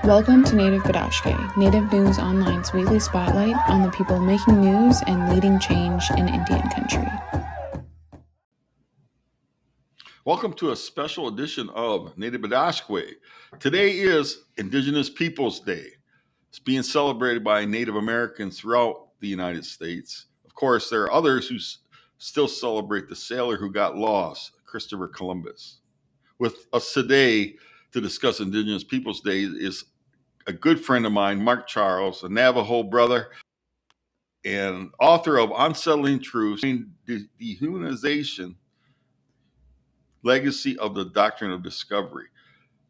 Welcome to Native Bidaské, Native News Online's weekly spotlight on the people making news and leading change in Indian country. Welcome to a special edition of Native Bidaské. Today is Indigenous Peoples Day. It's being celebrated by Native Americans throughout the United States. Of course, there are others who still celebrate the sailor who got lost, Christopher Columbus. With us today to discuss Indigenous Peoples Day is a good friend of mine, Mark Charles, a Navajo brother and author of Unsettling Truths, the Dehumanization Legacy of the Doctrine of Discovery.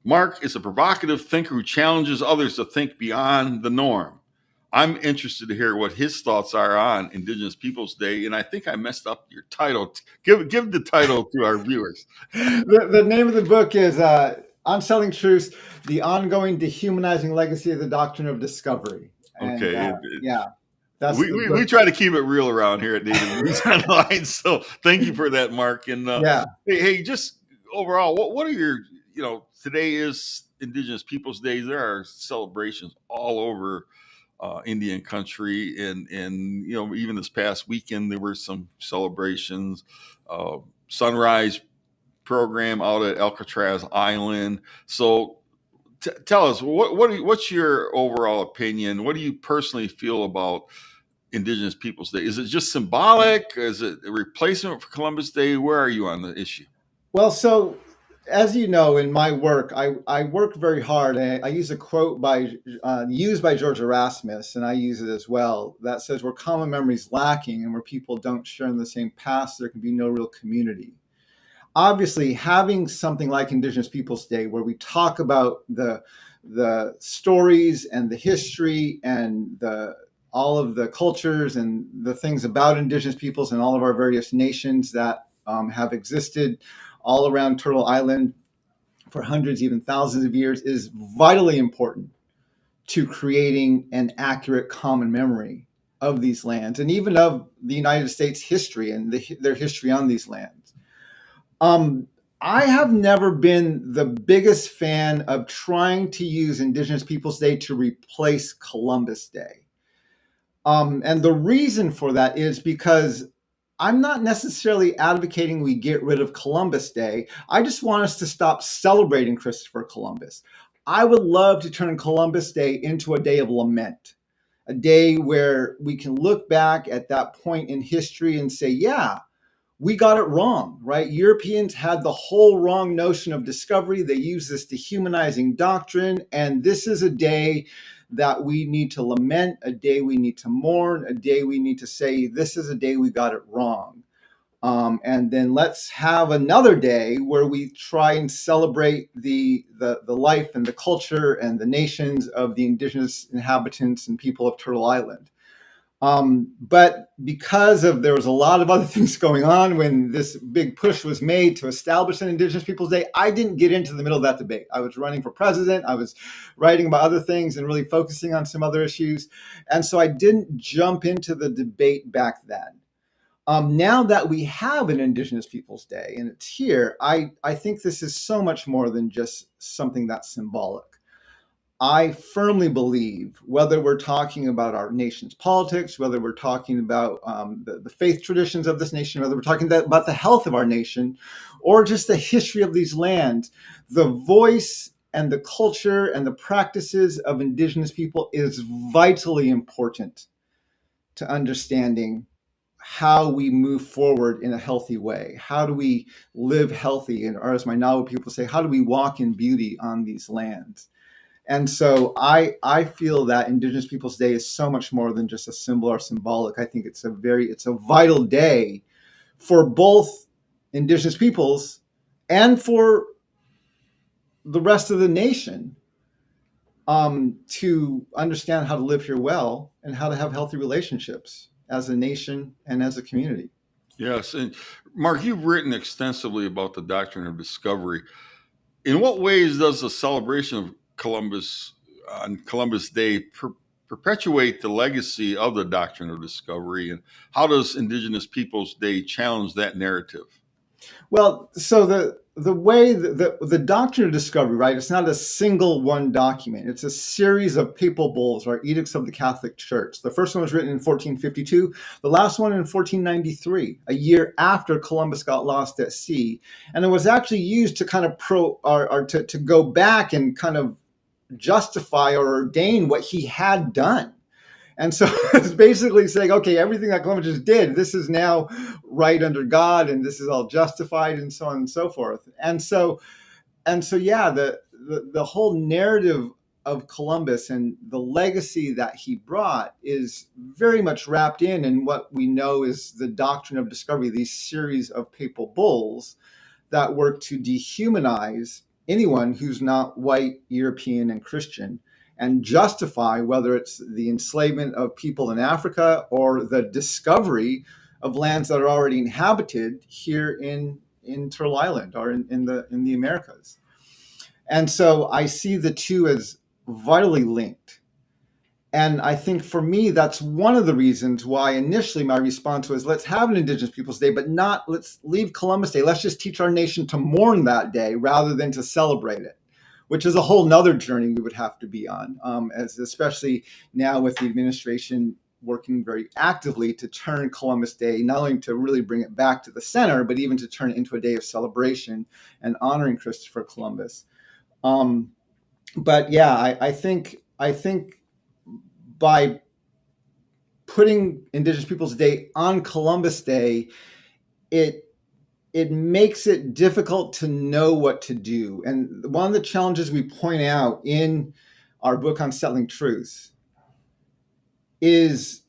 Mark is a provocative thinker who challenges others to think beyond the norm. I'm interested to hear what his thoughts are on Indigenous Peoples Day, and I think I messed up your title. Give the title to our viewers. The name of the book is Unsettling Truths, the Ongoing Dehumanizing Legacy of the Doctrine of Discovery. And, Okay. that's we try to keep it real around here at Native News Online, so thank you for that, Mark. And hey, just overall, what are your, today is Indigenous Peoples Day. There are celebrations all over Indian country, and even this past weekend there were some celebrations. Sunrise program out at Alcatraz Island. So tell us, what's your overall opinion? What do you personally feel about Indigenous Peoples Day? Is it just symbolic? Is it a replacement for Columbus Day? Where are you on the issue? Well, so as you know, in my work, I work very hard. I use a quote used by George Erasmus, and I use it as well, that says, where common memory is lacking and where people don't share in the same past, there can be no real community. Obviously, having something like Indigenous Peoples Day, where we talk about the stories and the history and all of the cultures and the things about Indigenous peoples and all of our various nations that have existed all around Turtle Island for hundreds, even thousands of years, is vitally important to creating an accurate common memory of these lands and even of the United States history and their history on these lands. I have never been the biggest fan of trying to use Indigenous Peoples Day to replace Columbus Day. And the reason for that is because I'm not necessarily advocating we get rid of Columbus Day. I just want us to stop celebrating Christopher Columbus. I would love to turn Columbus Day into a day of lament, a day where we can look back at that point in history and say, yeah, we got it wrong, right? Europeans had the whole wrong notion of discovery. They use this dehumanizing doctrine. And this is a day that we need to lament, a day we need to mourn, a day we need to say, this is a day we got it wrong. And then let's have another day where we try and celebrate the life and the culture and the nations of the indigenous inhabitants and people of Turtle Island. But because there was a lot of other things going on when this big push was made to establish an Indigenous Peoples Day, I didn't get into the middle of that debate. I was running for president. I was writing about other things and really focusing on some other issues. And so I didn't jump into the debate back then. Now that we have an Indigenous Peoples Day and it's here, I think this is so much more than just something that's symbolic. I firmly believe, whether we're talking about our nation's politics, whether we're talking about the faith traditions of this nation, whether we're talking about the health of our nation, or just the history of these lands, the voice and the culture and the practices of Indigenous people is vitally important to understanding how we move forward in a healthy way. How do we live healthy? Or as my Navajo people say, how do we walk in beauty on these lands? And so I feel that Indigenous Peoples Day is so much more than just a symbol or symbolic. I think it's a vital day for both Indigenous peoples and for the rest of the nation to understand how to live here well and how to have healthy relationships as a nation and as a community. Yes, and Mark, you've written extensively about the Doctrine of Discovery. In what ways does the celebration of Columbus on Columbus Day perpetuate the legacy of the Doctrine of Discovery, and how does Indigenous Peoples Day challenge that narrative? Well, so the way the Doctrine of Discovery, right? It's not a single one document. It's a series of papal bulls, or edicts of the Catholic Church. The first one was written in 1452. The last one in 1493, a year after Columbus got lost at sea, and it was actually used to kind of to go back and kind of justify or ordain what he had done. And so it's basically saying, okay, everything that Columbus just did, this is now right under God, and this is all justified, and so on and so forth. And so yeah, the whole narrative of Columbus and the legacy that he brought is very much wrapped in what we know is the Doctrine of Discovery, these series of papal bulls that work to dehumanize anyone who's not white, European, and Christian, and justify whether it's the enslavement of people in Africa or the discovery of lands that are already inhabited here in Turtle Island or in the Americas. And so I see the two as vitally linked. And I think for me, that's one of the reasons why initially my response was, let's have an Indigenous Peoples Day, but not let's leave Columbus Day. Let's just teach our nation to mourn that day rather than to celebrate it, which is a whole nother journey we would have to be on, as especially now with the administration working very actively to turn Columbus Day, not only to really bring it back to the center, but even to turn it into a day of celebration and honoring Christopher Columbus. But yeah, I think by putting Indigenous Peoples Day on Columbus Day, it makes it difficult to know what to do. And one of the challenges we point out in our book on Settling Truth is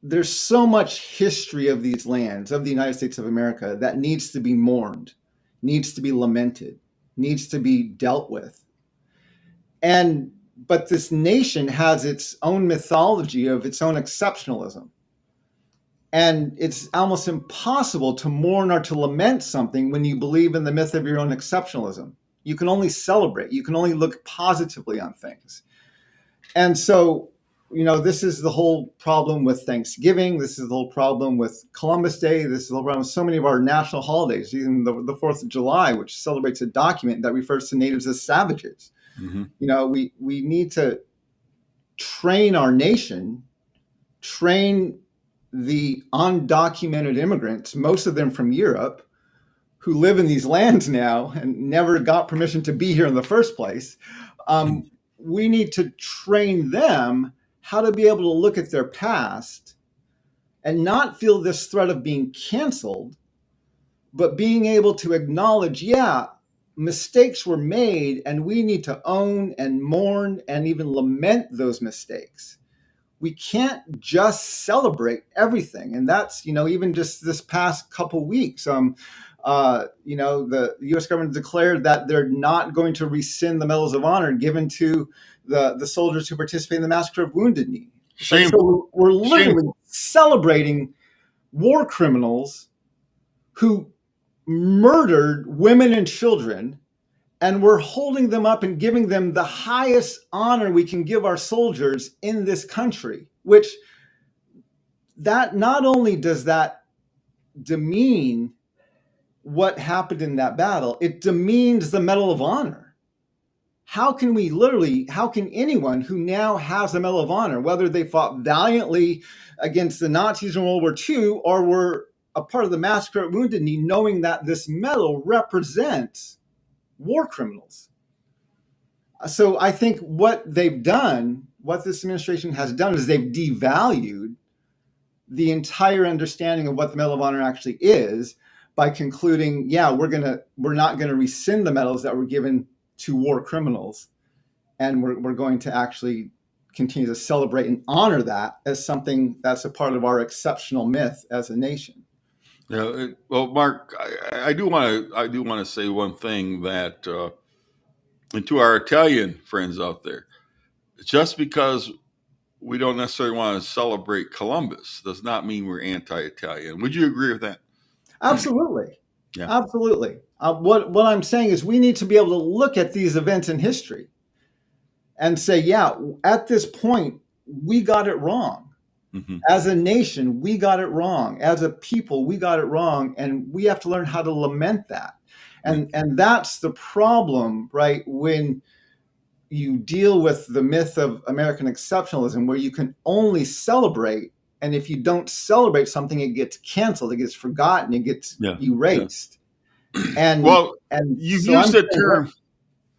there's so much history of these lands, of the United States of America, that needs to be mourned, needs to be lamented, needs to be dealt with. But this nation has its own mythology of its own exceptionalism. And it's almost impossible to mourn or to lament something when you believe in the myth of your own exceptionalism. You can only celebrate. You can only look positively on things. And so, this is the whole problem with Thanksgiving. This is the whole problem with Columbus Day. This is the whole problem with so many of our national holidays, even the 4th of July, which celebrates a document that refers to natives as savages. Mm-hmm. We need to train our nation, train the undocumented immigrants, most of them from Europe, who live in these lands now and never got permission to be here in the first place. We need to train them how to be able to look at their past and not feel this threat of being canceled, but being able to acknowledge, yeah, mistakes were made, and we need to own and mourn and even lament those mistakes. We can't just celebrate everything. And that's, even just this past couple weeks, the U.S. government declared that they're not going to rescind the Medals of Honor given to the soldiers who participated in the massacre of Wounded Knee. So we're literally celebrating war criminals who murdered women and children, and we're holding them up and giving them the highest honor we can give our soldiers in this country, which that not only does that demean what happened in that battle, it demeans the Medal of Honor. How can anyone who now has a Medal of Honor, whether they fought valiantly against the Nazis in World War II or were a part of the massacre at Wounded Knee, knowing that this medal represents war criminals? So I think what this administration has done is they've devalued the entire understanding of what the Medal of Honor actually is by concluding, yeah, we're not gonna rescind the medals that were given to war criminals, and we're going to actually continue to celebrate and honor that as something that's a part of our exceptional myth as a nation. Yeah, well, Mark, I do want to say one thing that, and to our Italian friends out there, just because we don't necessarily want to celebrate Columbus does not mean we're anti-Italian. Would you agree with that? Absolutely. Yeah. Absolutely. What I'm saying is we need to be able to look at these events in history and say, yeah, at this point, we got it wrong. Mm-hmm. As a nation, we got it wrong. As a people, we got it wrong. And we have to learn how to lament that. And that's the problem, right? When you deal with the myth of American exceptionalism, where you can only celebrate, and if you don't celebrate something, it gets canceled, it gets forgotten, it gets erased. And you've so used the term.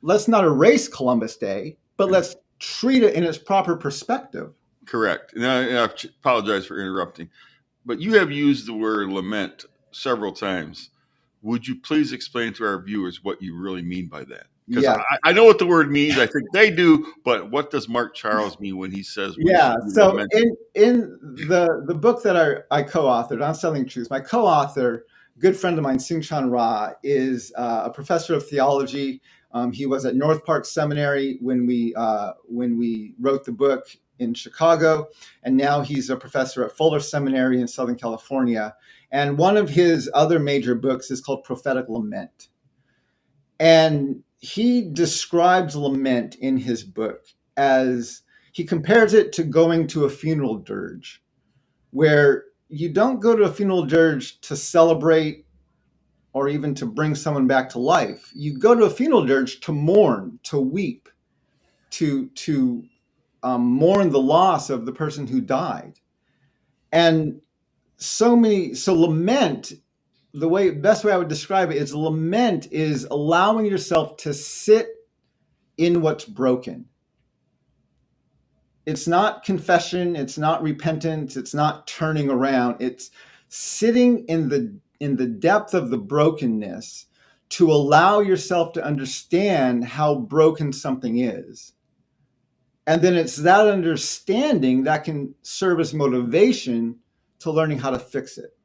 Let's not erase Columbus Day, but let's treat it in its proper perspective. Correct. And I apologize for interrupting, but you have used the word lament several times. Would you please explain to our viewers what you really mean by that? Because I know what the word means. I think they do, but what does Mark Charles mean when he says we should so lament? in the book that I co-authored, Unsettling Truths, my co-author, good friend of mine, Seung-Chan Ra, is a professor of theology. He was at North Park Seminary when we wrote the book in Chicago, and now he's a professor at Fuller Seminary in Southern California. And one of his other major books is called Prophetic Lament. And he describes lament in his book as, he compares it to going to a funeral dirge, where you don't go to a funeral dirge to celebrate or even to bring someone back to life. You go to a funeral dirge to mourn, to weep, to mourn the loss of the person who died. And so lament, best way I would describe it is, lament is allowing yourself to sit in what's broken. It's not confession, it's not repentance, it's not turning around. It's sitting in the depth of the brokenness to allow yourself to understand how broken something is. And then it's that understanding that can serve as motivation to learning how to fix it.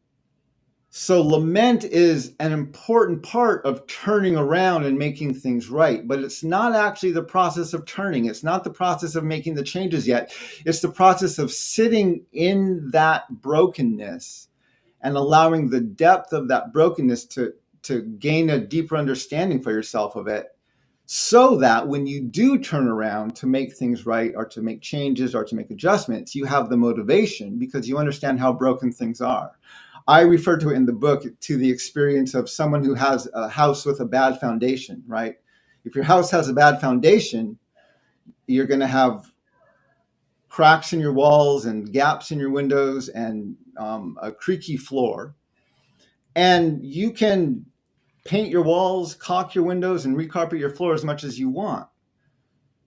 So lament is an important part of turning around and making things right, but it's not actually the process of turning. It's not the process of making the changes yet. It's the process of sitting in that brokenness and allowing the depth of that brokenness to gain a deeper understanding for yourself of it, so that when you do turn around to make things right, or to make changes, or to make adjustments, you have the motivation because you understand how broken things are. I refer to it in the book to the experience of someone who has a house with a bad foundation, right? If your house has a bad foundation, you're going to have cracks in your walls and gaps in your windows and a creaky floor. And you can paint your walls, caulk your windows, and recarpet your floor as much as you want.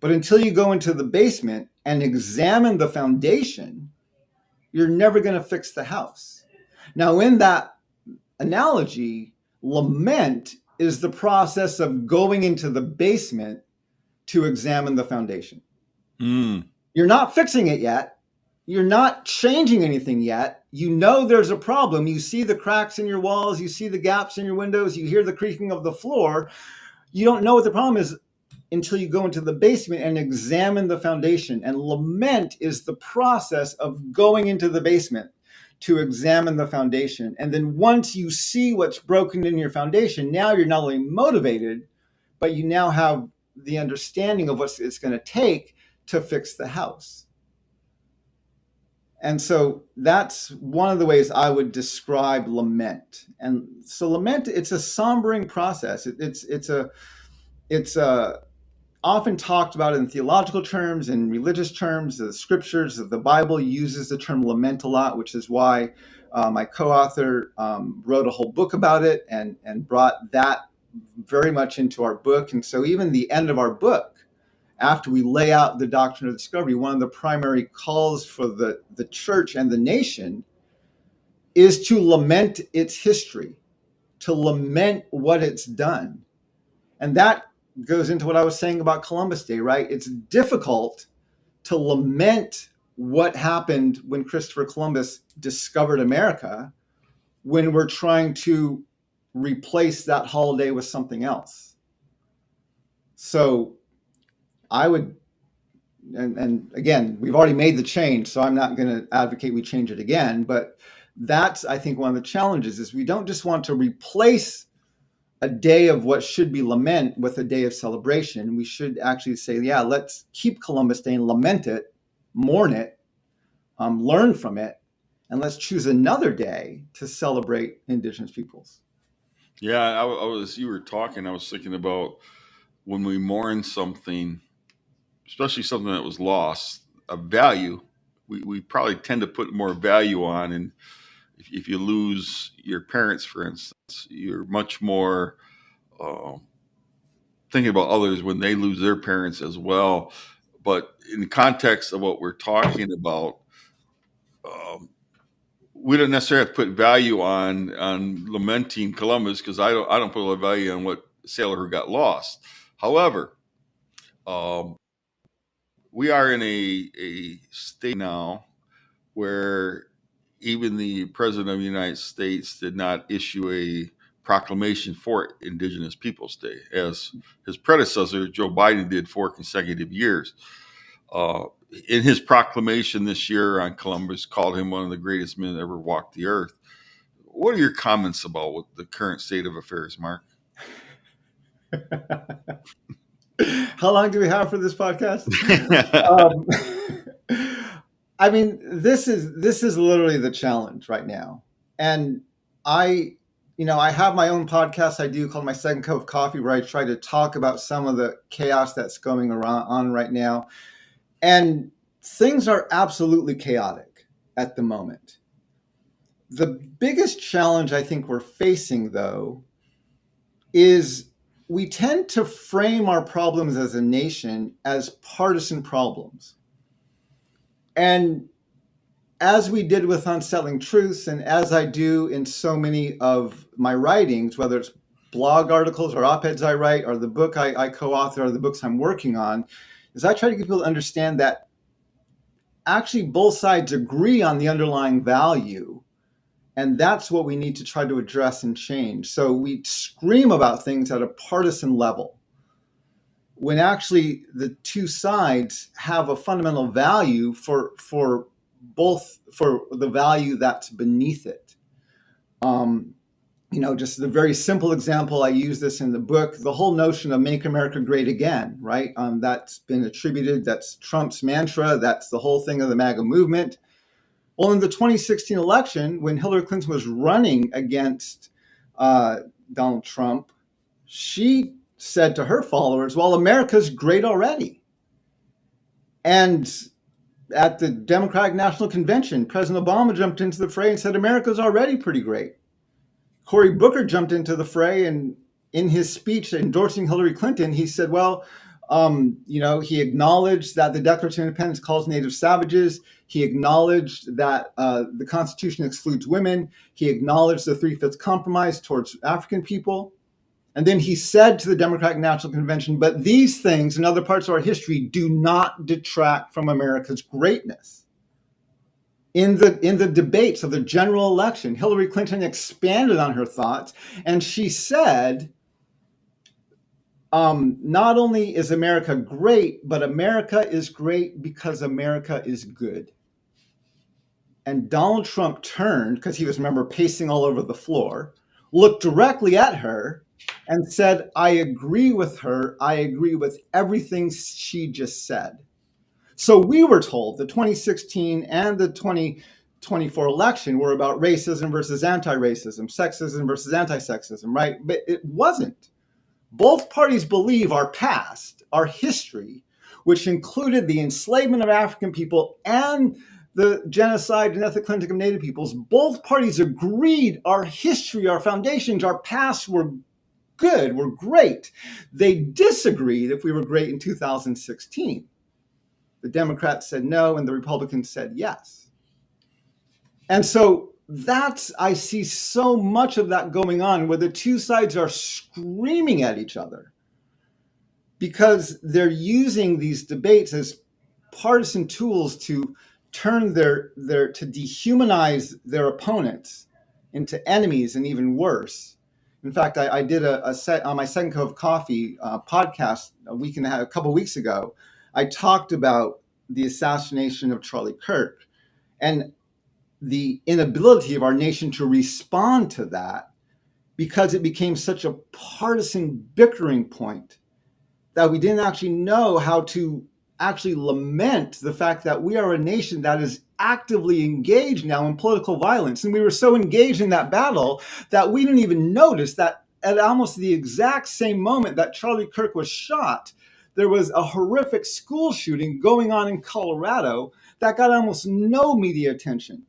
But until you go into the basement and examine the foundation, you're never going to fix the house. Now, in that analogy, lament is the process of going into the basement to examine the foundation. You're not fixing it yet. You're not changing anything yet. You know there's a problem. You see the cracks in your walls. You see the gaps in your windows. You hear the creaking of the floor. You don't know what the problem is until you go into the basement and examine the foundation. And lament is the process of going into the basement to examine the foundation. And then once you see what's broken in your foundation, now you're not only motivated, but you now have the understanding of what it's going to take to fix the house. And so that's one of the ways I would describe lament. And so lament, it's a sombering process. It's often talked about in theological terms, in religious terms. The scriptures of the Bible uses the term lament a lot, which is why my co-author wrote a whole book about it and brought that very much into our book. And so even the end of our book, after we lay out the Doctrine of Discovery, one of the primary calls for the church and the nation is to lament its history, to lament what it's done. And that goes into what I was saying about Columbus Day, right? It's difficult to lament what happened when Christopher Columbus discovered America when we're trying to replace that holiday with something else. So I would, and again, we've already made the change, so I'm not going to advocate we change it again, but that's, I think, one of the challenges is we don't just want to replace a day of what should be lament with a day of celebration. We should actually say, yeah, let's keep Columbus Day and lament it, mourn it, learn from it, and let's choose another day to celebrate Indigenous peoples. Yeah, you were talking, I was thinking about when we mourn something, especially something that was lost, a value, we probably tend to put more value on. And if you lose your parents, for instance, you're much more uh, thinking about others when they lose their parents as well. But in the context of what we're talking about, um, we don't necessarily have to put value on lamenting Columbus, because I don't put a lot of value on what sailor who got lost. However, um, we are in a state now where even the president of the United States did not issue a proclamation for Indigenous Peoples Day, as his predecessor Joe Biden did 4 consecutive years. Uh, in his proclamation this year on Columbus, called him one of the greatest men that ever walked the earth. What are your comments about what the current state of affairs, Mark? How long do we have for this podcast? I mean, this is literally the challenge right now. And I have my own podcast I do called My Second Cup of Coffee, where I try to talk about some of the chaos that's going on right now. And things are absolutely chaotic at the moment. The biggest challenge I think we're facing, though, is we tend to frame our problems as a nation as partisan problems. And as we did with Unsettling Truths, and as I do in so many of my writings, whether it's blog articles or op-eds I write, or the book I co-author, or the books I'm working on, is I try to get people to understand that actually both sides agree on the underlying value. And that's what we need to try to address and change. So we scream about things at a partisan level, when actually the two sides have a fundamental value for the value that's beneath it. Just a very simple example, I use this in the book, the whole notion of Make America Great Again, right? That's been attributed, that's Trump's mantra, that's the whole thing of the MAGA movement. Well, in the 2016 election, when Hillary Clinton was running against Donald Trump, she said to her followers, well, America's great already. And at the Democratic National Convention, President Obama jumped into the fray and said, America's already pretty great. Cory Booker jumped into the fray, and in his speech endorsing Hillary Clinton, he said, well, he acknowledged that the Declaration of Independence calls native savages. He acknowledged that the Constitution excludes women. He acknowledged the Three-Fifths Compromise towards African people. And then he said to the Democratic National Convention, but these things and other parts of our history do not detract from America's greatness. In the debates of the general election, Hillary Clinton expanded on her thoughts, and she said, not only is America great, but America is great because America is good. And Donald Trump turned, because he was, remember, pacing all over the floor, looked directly at her and said, I agree with her. I agree with everything she just said. So we were told the 2016 and the 2024 election were about racism versus anti-racism, sexism versus anti-sexism, right? But it wasn't. Both parties believe our past, our history, which included the enslavement of African people and the genocide and ethnic cleansing of Native peoples, both parties agreed our history, our foundations, our past were good, were great. They disagreed if we were great in 2016. The Democrats said no, and the Republicans said yes. And so I see so much of that going on, where the two sides are screaming at each other because they're using these debates as partisan tools to turn to dehumanize their opponents into enemies, and even worse. In fact, I did a set on my Second Cup of Coffee podcast a couple of weeks ago. I talked about the assassination of Charlie Kirk and the inability of our nation to respond to that, because it became such a partisan bickering point that we didn't actually know how to actually lament the fact that we are a nation that is actively engaged now in political violence. And we were so engaged in that battle that we didn't even notice that at almost the exact same moment that Charlie Kirk was shot, there was a horrific school shooting going on in Colorado that got almost no media attention,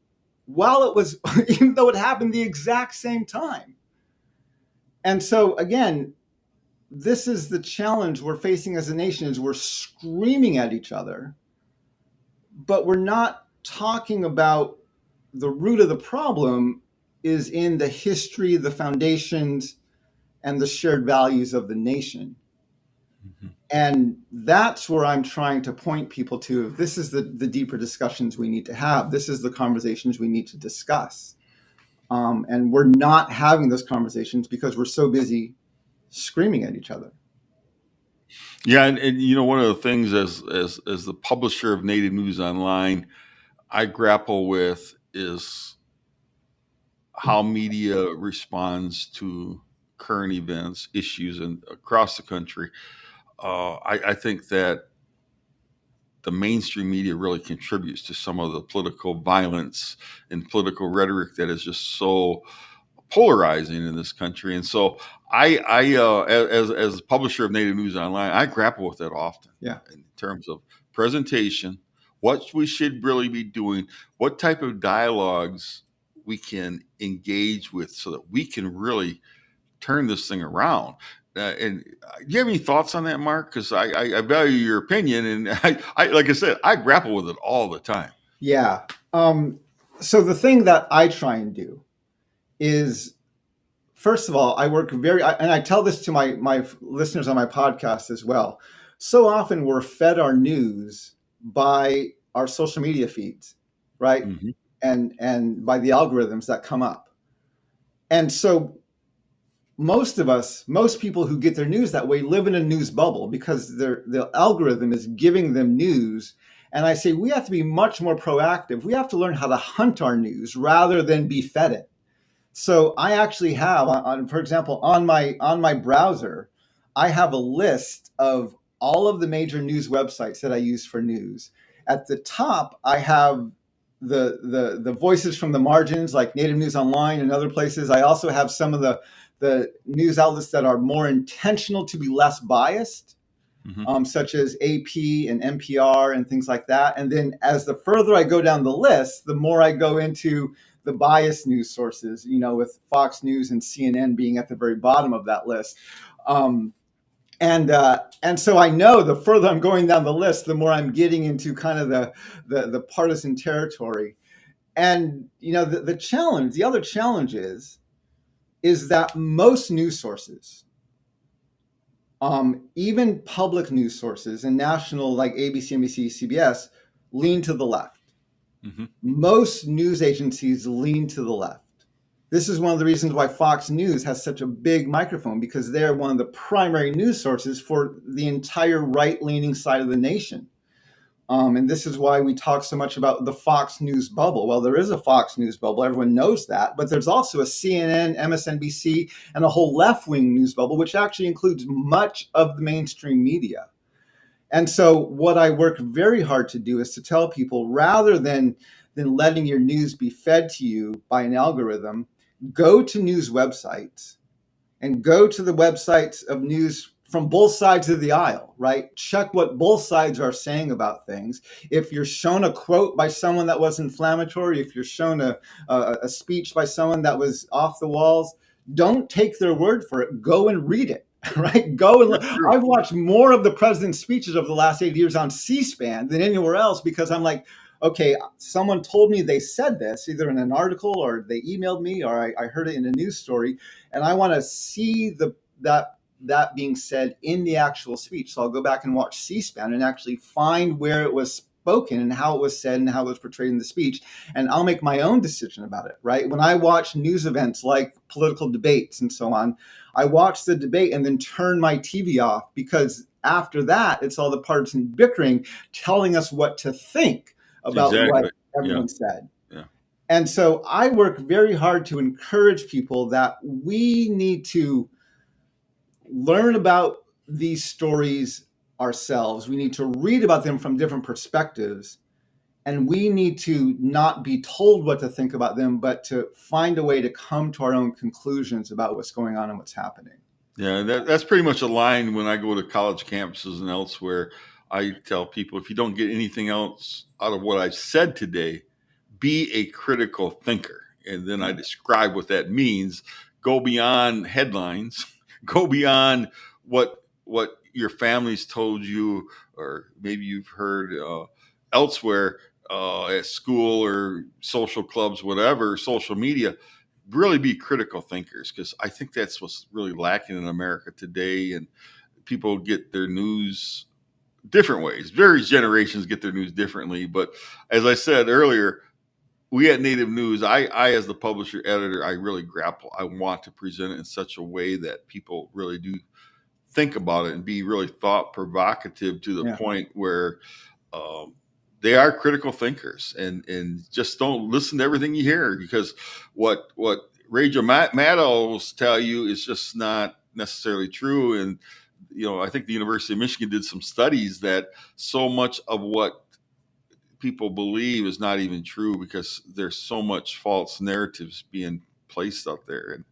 while it was, even though it happened the exact same time. And so again, this is the challenge we're facing as a nation, is we're screaming at each other, but we're not talking about the root of the problem is in the history, the foundations, and the shared values of the nation. Mm-hmm. And that's where I'm trying to point people to. This is the deeper discussions we need to have. This is the conversations we need to discuss. And we're not having those conversations because we're so busy screaming at each other. Yeah, and you know, one of the things as the publisher of Native News Online, I grapple with is how media responds to current events, issues, and across the country. I think that the mainstream media really contributes to some of the political violence and political rhetoric that is just so polarizing in this country. And so as a publisher of Native News Online, I grapple with that often. Yeah. In terms of presentation, what we should really be doing, what type of dialogues we can engage with so that we can really turn this thing around. And do you have any thoughts on that, Mark? Because I value your opinion, and I like I said, I grapple with it all the time. Yeah. So the thing that I try and do is, first of all, I work and I tell this to my listeners on my podcast as well. So often we're fed our news by our social media feeds, right? Mm-hmm. And by the algorithms that come up. And so most people who get their news that way live in a news bubble because the algorithm is giving them news. And I say we have to be much more proactive. We have to learn how to hunt our news rather than be fed it. So I actually have, for example, on my browser, I have a list of all of the major news websites that I use for news. At the top, I have the voices from the margins, like Native News Online and other places. I also have some of the news outlets that are more intentional to be less biased, mm-hmm. Such as AP and NPR and things like that. And then as the further I go down the list, the more I go into the biased news sources, you know, with Fox News and CNN being at the very bottom of that list. And so I know the further I'm going down the list, the more I'm getting into kind of the partisan territory. And, you know, the other challenge is that most news sources, even public news sources and national like ABC, NBC, CBS, lean to the left. Mm-hmm. Most news agencies lean to the left. This is one of the reasons why Fox News has such a big microphone, because they're one of the primary news sources for the entire right-leaning side of the nation. And this is why we talk so much about the Fox News bubble. Well, there is a Fox News bubble. Everyone knows that. But there's also a CNN, MSNBC, and a whole left-wing news bubble, which actually includes much of the mainstream media. And so what I work very hard to do is to tell people, rather than letting your news be fed to you by an algorithm, go to news websites and go to the websites of news from both sides of the aisle, right? Check what both sides are saying about things. If you're shown a quote by someone that was inflammatory, if you're shown a speech by someone that was off the walls, don't take their word for it. Go and read it, right? Go and I've watched more of the president's speeches over the last 8 years on C-SPAN than anywhere else, because I'm like, okay, someone told me they said this, either in an article or they emailed me or I heard it in a news story, and I want to see that being said in the actual speech. So I'll go back and watch C-SPAN and actually find where it was spoken and how it was said and how it was portrayed in the speech, and I'll make my own decision about it, right? When I watch news events like political debates and so on, I watch the debate and then turn my TV off, because after that, it's all the partisan bickering telling us what to think about what everyone said. Yeah. And so I work very hard to encourage people that we need to learn about these stories ourselves. We need to read about them from different perspectives And we need to not be told what to think about them, but to find a way to come to our own conclusions about what's going on and what's happening. Yeah, that's pretty much a line when I go to college campuses and elsewhere. I tell people, if you don't get anything else out of what I've said today, be a critical thinker. And then I describe what that means. Go beyond headlines, go beyond what your family's told you, or maybe you've heard elsewhere at school or social clubs, whatever, social media. Really be critical thinkers, because I think that's what's really lacking in America today. And people get their news different ways. Various generations get their news differently. But as I said earlier, we at Native News, I as the publisher editor, I really grapple. I want to present it in such a way that people really do think about it and be really thought provocative to the point where um, they are critical thinkers, and just don't listen to everything you hear, because what Radio Maddows tell you is just not necessarily true. And I think the University of Michigan did some studies that so much of what people believe is not even true, because there's so much false narratives being placed out there.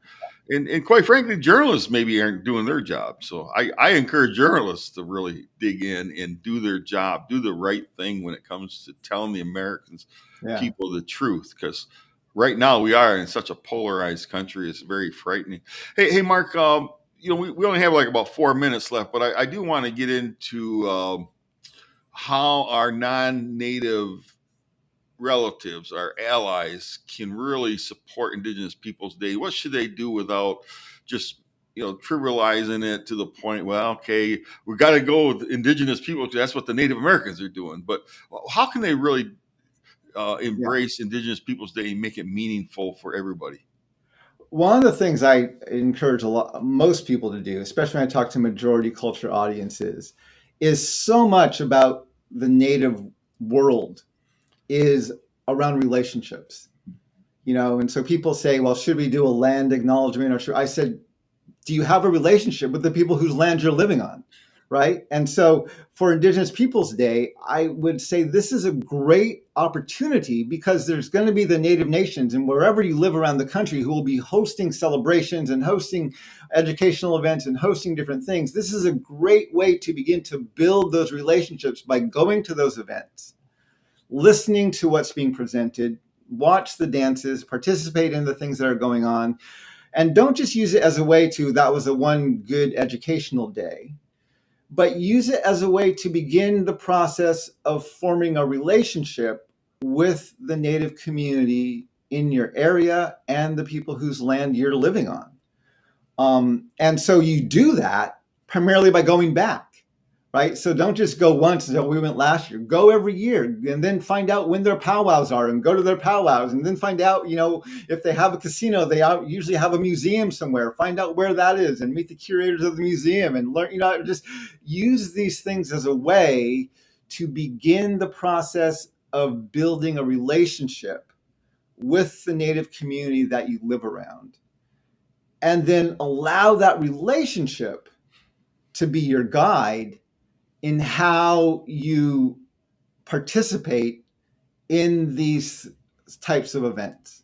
And quite frankly, journalists maybe aren't doing their job. So I encourage journalists to really dig in and do their job, do the right thing when it comes to telling the Americans, people, the truth. Because right now we are in such a polarized country. It's very frightening. Hey, Mark, we only have like about 4 minutes left, but I do want to get into how our non-native relatives, our allies, can really support Indigenous Peoples Day. What should they do without just trivializing it to the point, well, okay, we got to go with Indigenous people because that's what the Native Americans are doing. But how can they really embrace Indigenous Peoples Day and make it meaningful for everybody? One of the things I encourage most people to do, especially when I talk to majority culture audiences, is so much about the Native world is around relationships, and so people say, well, should we do a land acknowledgement, or should I said, do you have a relationship with the people whose land you're living on, right? And so for Indigenous Peoples Day, I would say this is a great opportunity, because there's going to be the Native nations, and wherever you live around the country, who will be hosting celebrations and hosting educational events and hosting different things. This is a great way to begin to build those relationships by going to those events, listening to what's being presented, watch the dances, participate in the things that are going on, and don't just use it as a way to, that was a one good educational day, but use it as a way to begin the process of forming a relationship with the Native community in your area and the people whose land you're living on. And so you do that primarily by going back. Right. So don't just go once. So we went last year. Go every year, and then find out when their powwows are, and go to their powwows, and then find out, if they have a casino, they usually have a museum somewhere. Find out where that is, and meet the curators of the museum, and learn. Just use these things as a way to begin the process of building a relationship with the Native community that you live around, and then allow that relationship to be your guide in how you participate in these types of events.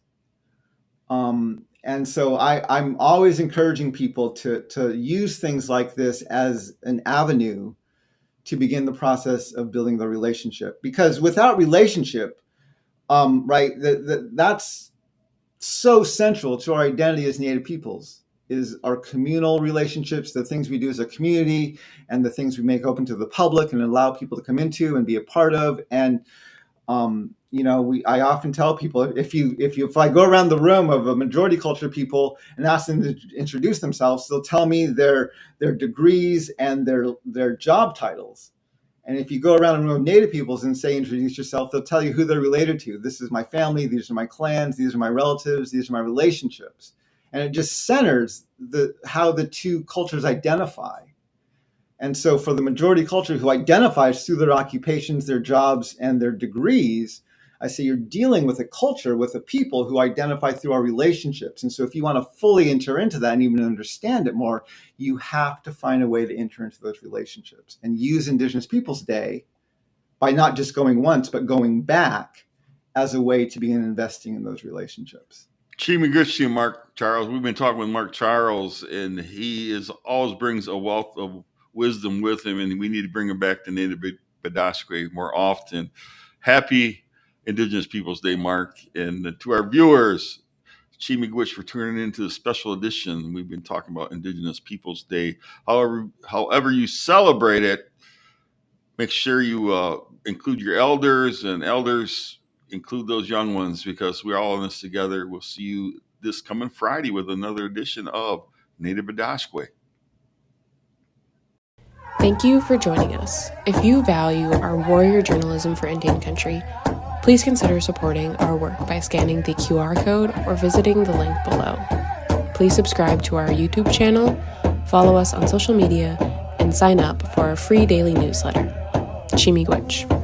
And so I'm always encouraging people to use things like this as an avenue to begin the process of building the relationship. Because without relationship, that's so central to our identity as Native peoples, is our communal relationships, the things we do as a community, and the things we make open to the public and allow people to come into and be a part of. And I often tell people, if I go around the room of a majority culture people and ask them to introduce themselves, they'll tell me their degrees and their job titles. And if you go around a room of Native peoples and say, introduce yourself, they'll tell you who they're related to. This is my family. These are my clans. These are my relatives. These are my relationships. And it just centers how the two cultures identify. And so for the majority culture who identifies through their occupations, their jobs, and their degrees, I say you're dealing with a culture, with a people who identify through our relationships. And so if you want to fully enter into that and even understand it more, you have to find a way to enter into those relationships and use Indigenous Peoples Day by not just going once, but going back as a way to begin investing in those relationships. Chimigochi and Mark Charles. We've been talking with Mark Charles, and he always brings a wealth of wisdom with him, and we need to bring him back to Native Bidaské more often. Happy Indigenous Peoples Day, Mark. And to our viewers, Chimigochi for tuning into the special edition. We've been talking about Indigenous Peoples Day. However you celebrate it, make sure you include your elders, and elders include those young ones, because we're all in this together. We'll see you this coming Friday with another edition of Native Bidaské. Thank you for joining us. If you value our warrior journalism for Indian country, please consider supporting our work by scanning the QR code or visiting the link below. Please subscribe to our YouTube channel, follow us on social media, and sign up for our free daily newsletter. Chimiigwech.